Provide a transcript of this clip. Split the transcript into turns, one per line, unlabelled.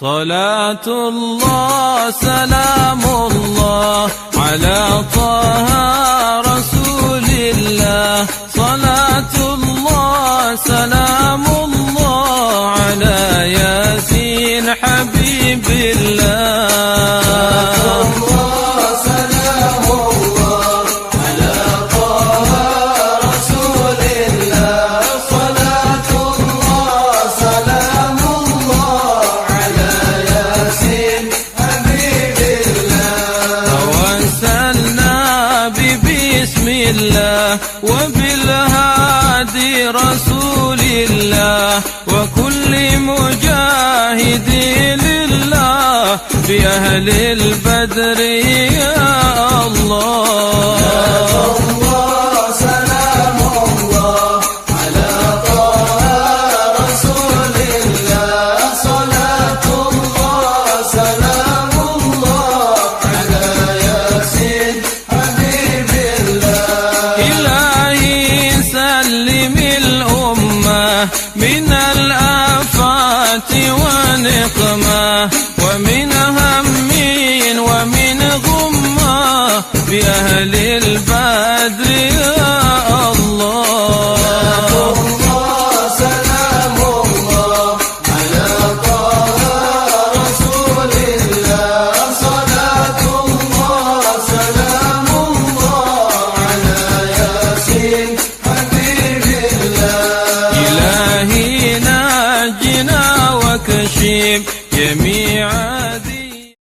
صلاة الله سلام الله على طه رسول الله. صلاة الله سلام الله على ياسين حبيب الله. وبالهادي رسول الله وكل مجاهد لله بأهل البدر يا الله. من الآفات ونقمة ومن هم ومن غمة بأهل